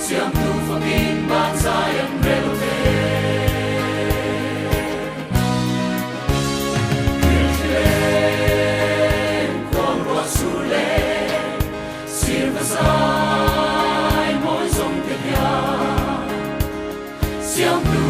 Siam tu fakin ban sayang relove Kirchlen quang roa sule Sir vasai moi zong te ya Siam tu